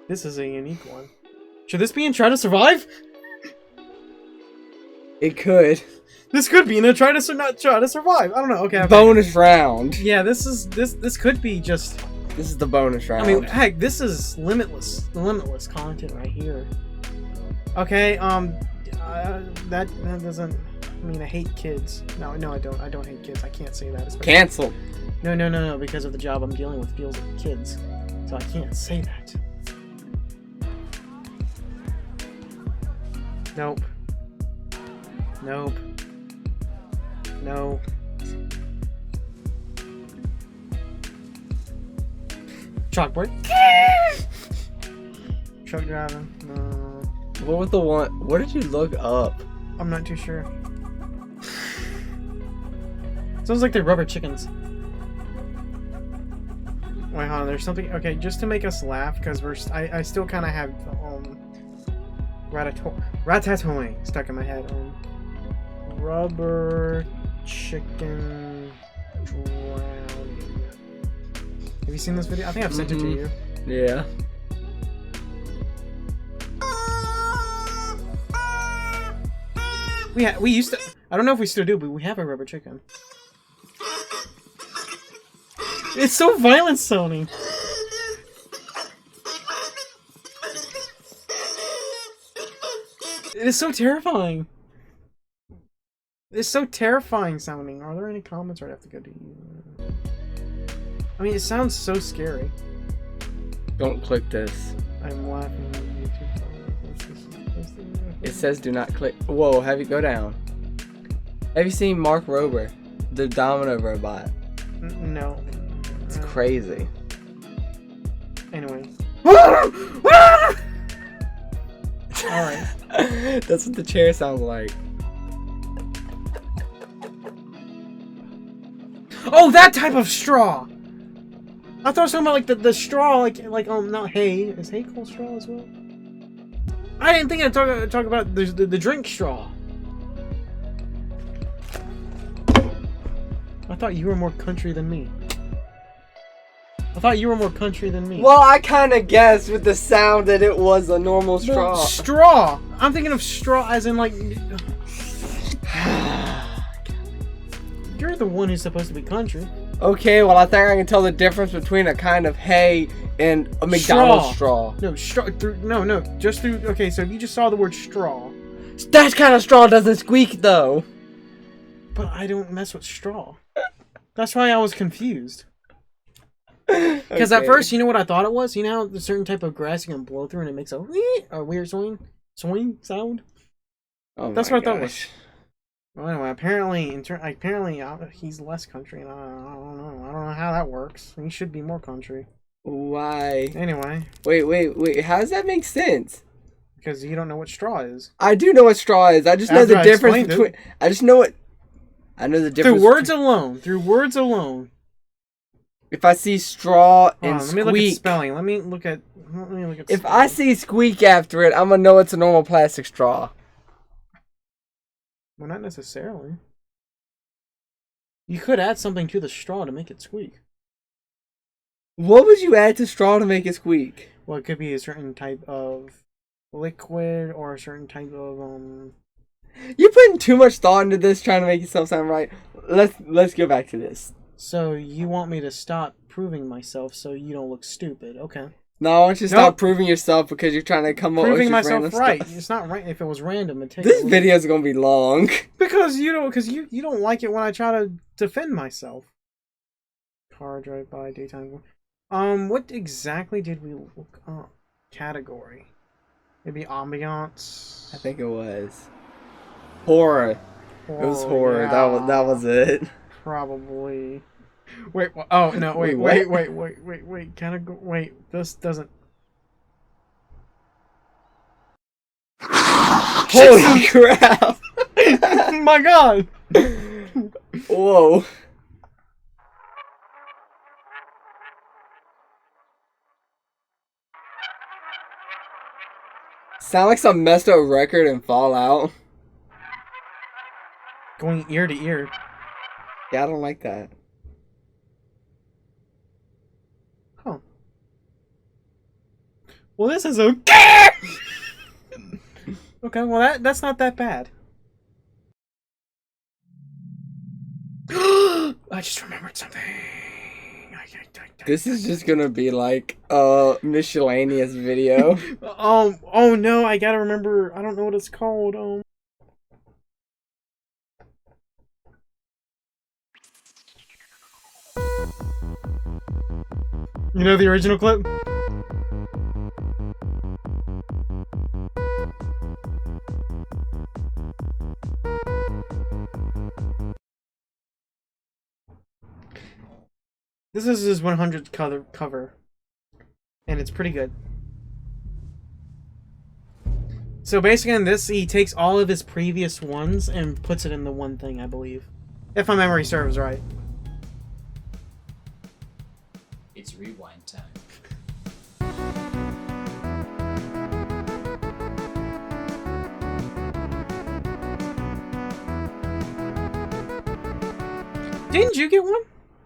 This is a unique one. Should this be in Try to Survive? It could. This could be in a Try to Survive. I don't know. Okay. Bonus round. Yeah, this could be just. This is the bonus round. I mean, heck, this is limitless content right here. Okay. That doesn't. I mean, I hate kids. No, I don't. I don't hate kids. I can't say that. Cancel. No. Because of the job I'm dealing with deals with kids, so I can't say that. Nope. No. Chalkboard. Truck driving. No. What was the one? What did you look up? I'm not too sure. Sounds like they're rubber chickens. Wait, hold on. There's something. Okay, just to make us laugh, because I still kind of have Ratatouille stuck in my head. Rubber chicken drowning. Have you seen this video? I think I've sent it to you. Yeah. We used to. I don't know if we still do, but we have a rubber chicken. It's so violent sounding. It is so terrifying. It's so terrifying sounding. Are there any comments? Or I have to go to you? I mean, it sounds so scary. Don't click this. I'm laughing at YouTube. It says do not click. Whoa, have you go down. Have you seen Mark Rober, the domino robot? No. It's crazy. Anyway. Alright. That's what the chair sounds like. Oh, that type of straw! I thought I was talking about like the straw, like not hay. Is hay called straw as well? I didn't think I'd talk about the drink straw. I thought you were more country than me. Well, I kind of guessed with the sound that it was a normal straw. No, straw! I'm thinking of straw as in like... You're the one who's supposed to be country. Okay, well I think I can tell the difference between a kind of hay and a McDonald's straw. No, straw. No. Just through... Okay, so if you just saw the word straw... That kind of straw doesn't squeak, though. But I don't mess with straw. That's why I was confused. Because at first, you know what I thought it was? You know how the certain type of grass you can blow through and it makes a weird swing sound? Oh That's my what I thought gosh. was. Well, anyway, apparently he's less country, and I don't know how that works. He should be more country. Why? Anyway. Wait. How does that make sense? Because you don't know what straw is. I do know what straw is. I just know the difference between. I know the difference. Through words alone. If I see straw and let me squeak. look at spelling. Let me look at. If spelling. I see squeak after it, I'm gonna know it's a normal plastic straw. Well, not necessarily. You could add something to the straw to make it squeak. What would you add to straw to make it squeak? Well, it could be a certain type of liquid or a certain type of You're putting too much thought into this, trying to make yourself sound right. Let's go back to this. So you want me to stop proving myself so you don't look stupid? Okay. No, I want you to stop proving yourself because you're trying to come up with proving myself right. Stuff. It's not right if it was random. This video is gonna be long because you don't like it when I try to defend myself. Car drive by daytime. What exactly did we look up? Category. Maybe ambiance. I think it was horror. It was horror. Yeah. That was it. Probably. Wait. Oh no. Wait. Category. Wait. This doesn't. Holy crap! My God. Whoa. Sound like some messed up record in Fallout. Going ear to ear. Yeah, I don't like that. Well, this is okay. Okay, well that's not that bad. I just remembered something. This is just gonna be like a miscellaneous video. Oh no, I gotta remember. I don't know what it's called. You know the original clip? This is his 100th cover, and it's pretty good. So basically in this, he takes all of his previous ones and puts it in the one thing, I believe. If my memory serves right. It's rewind time. Didn't you get one?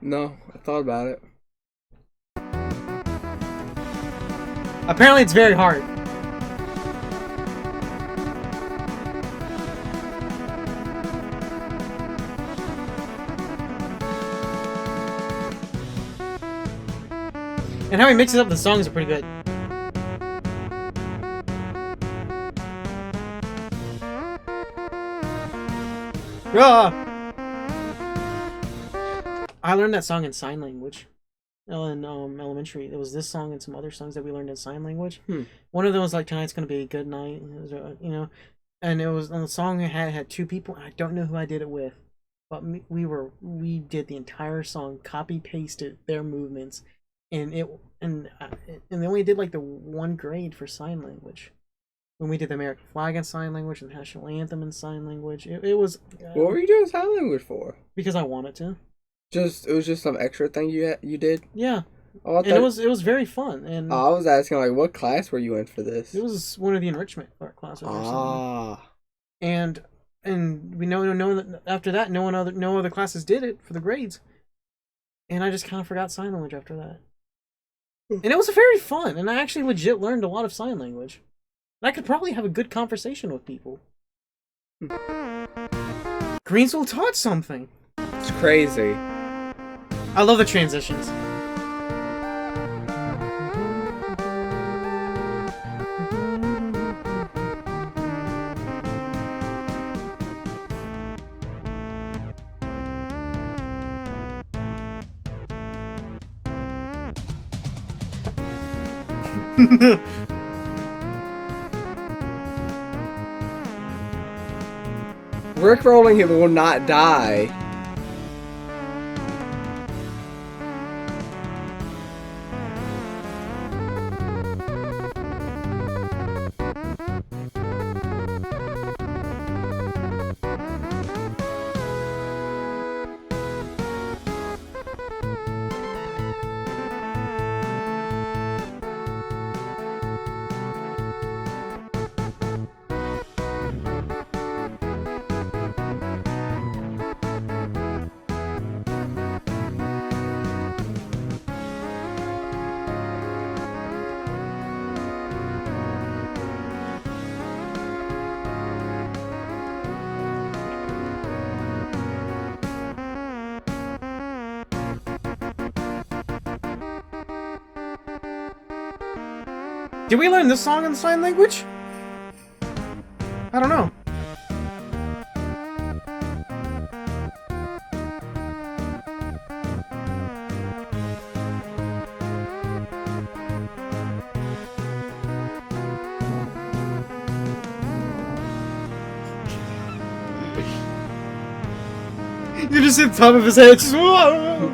No, I thought about it. Apparently it's very hard. And how he mixes up the songs are pretty good. Ah! I learned that song in sign language. In elementary, it was this song and some other songs that we learned in sign language. One of them was like "Tonight's Gonna Be a Good Night," you know, and it was on the song. It had two people. I don't know who I did it with, but we did the entire song, copy pasted their movements, and then we did like the one grade for sign language. When we did the American flag in sign language and the national anthem in sign language, it was. What were you doing sign language for? Because I wanted to. It was just some extra thing you did? Yeah. Oh, And it was very fun. And I was asking, like, what class were you in for this? It was one of the enrichment art classes or something. And we know that after that no other classes did it for the grades. And I just kind of forgot sign language after that. And it was very fun, and I actually legit learned a lot of sign language. And I could probably have a good conversation with people. Greensville taught something. It's crazy. I love the transitions. Rickrolling him will not die. Did we learn this song in sign language? I don't know. You just hit the top of his head. Just, whoa.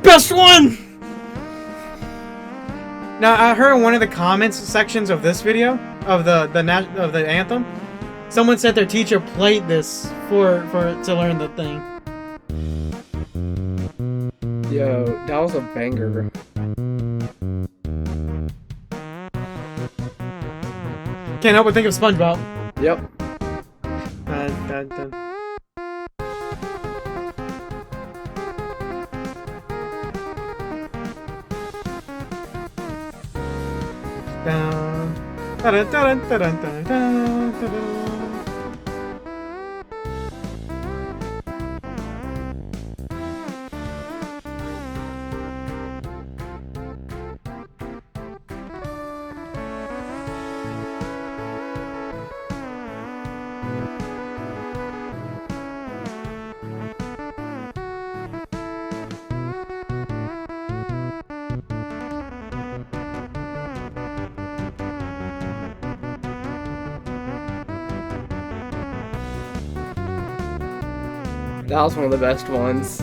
best one! Now, I heard in one of the comments sections of this video, of the anthem, someone said their teacher played this to learn the thing. Yo, that was a banger. Can't help but think of SpongeBob. Yep. Dun, dun, dun. Dun, dun, dun, dun, dun, dun, dun, dun. That was one of the best ones.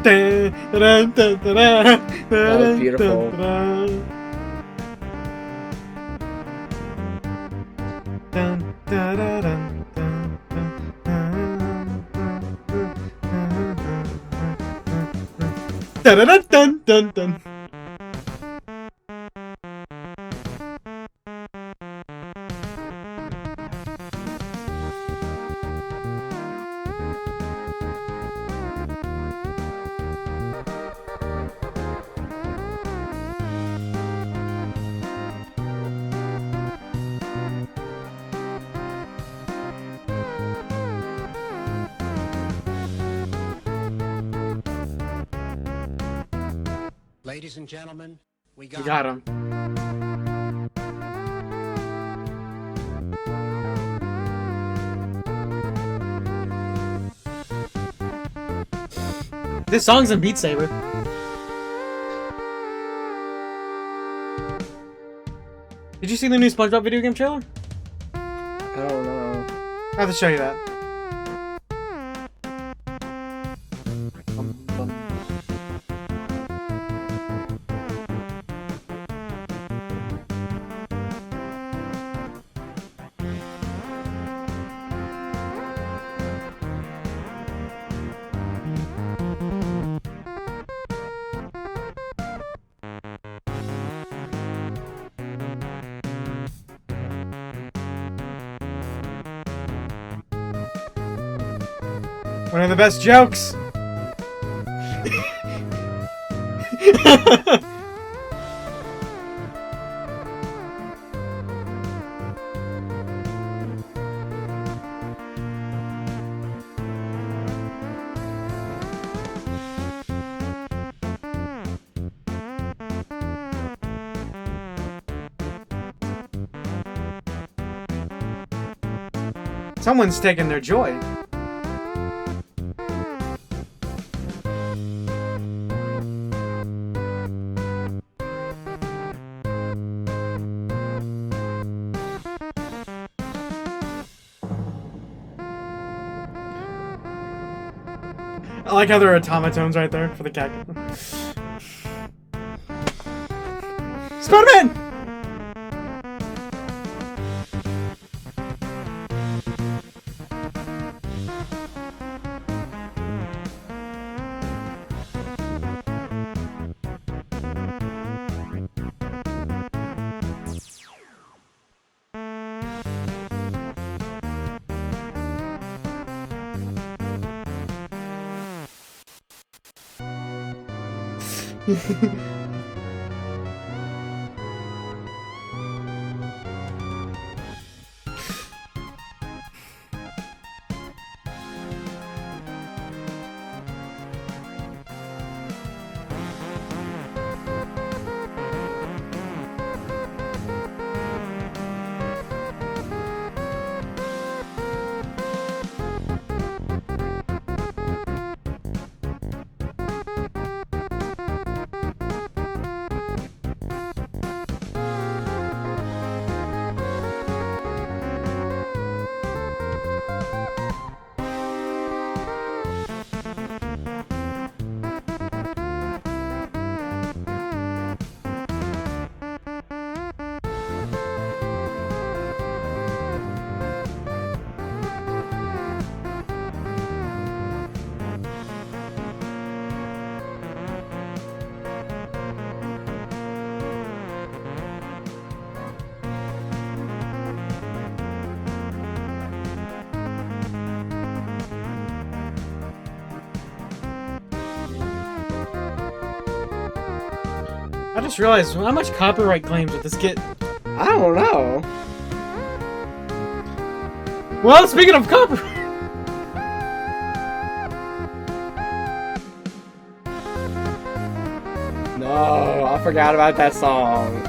That was beautiful. Ladies and gentlemen, we You got him. This song's in Beat Saber. Did you see the new SpongeBob video game trailer? I don't know. I have to show you that. One of the best jokes. Someone's taking their joy. I like how there are automatones right there for the cat. Spider-Man! I just realized how much copyright claims with this kit. I don't know. Well, speaking of copyright. No, I forgot about that song.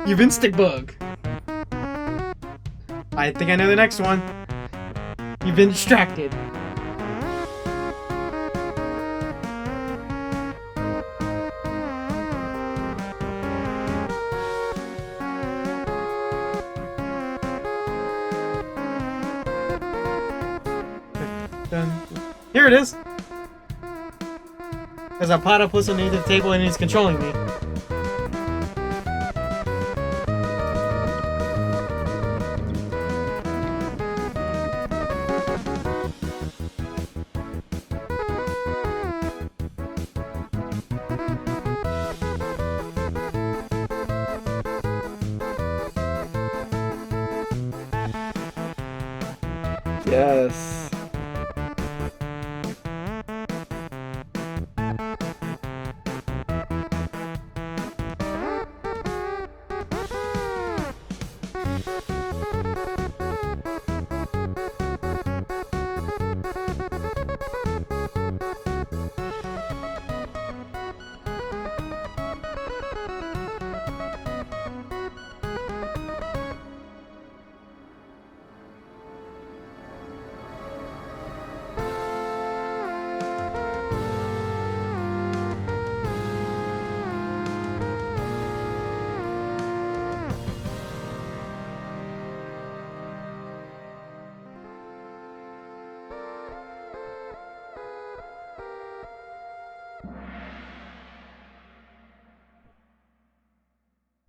You've been stick bug. I think I know the next one. You've been distracted. Here it is. There's a platypus underneath the table and he's controlling me. Yes.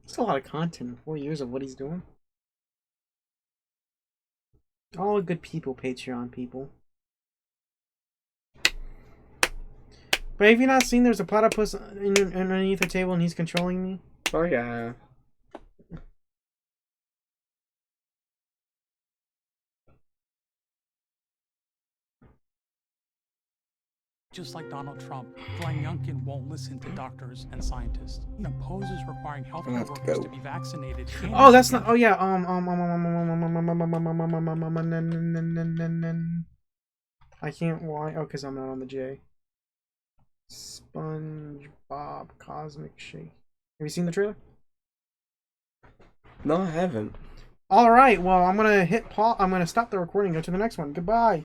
That's a lot of content in 4 years of what he's doing. All good people, Patreon people. But have you not seen there's a platypus underneath the table and he's controlling me? Oh yeah. Just like Donald Trump, Glenn Youngkin won't listen to doctors and scientists. He opposes requiring healthcare workers to be vaccinated. Oh, that's not. Oh yeah. I can't. Why? Oh, because I'm not on the J. SpongeBob Cosmic Shake. Have you seen the trailer? No, I haven't. All right. Well, I'm gonna hit pause. I'm gonna stop the recording. Go to the next one. Goodbye.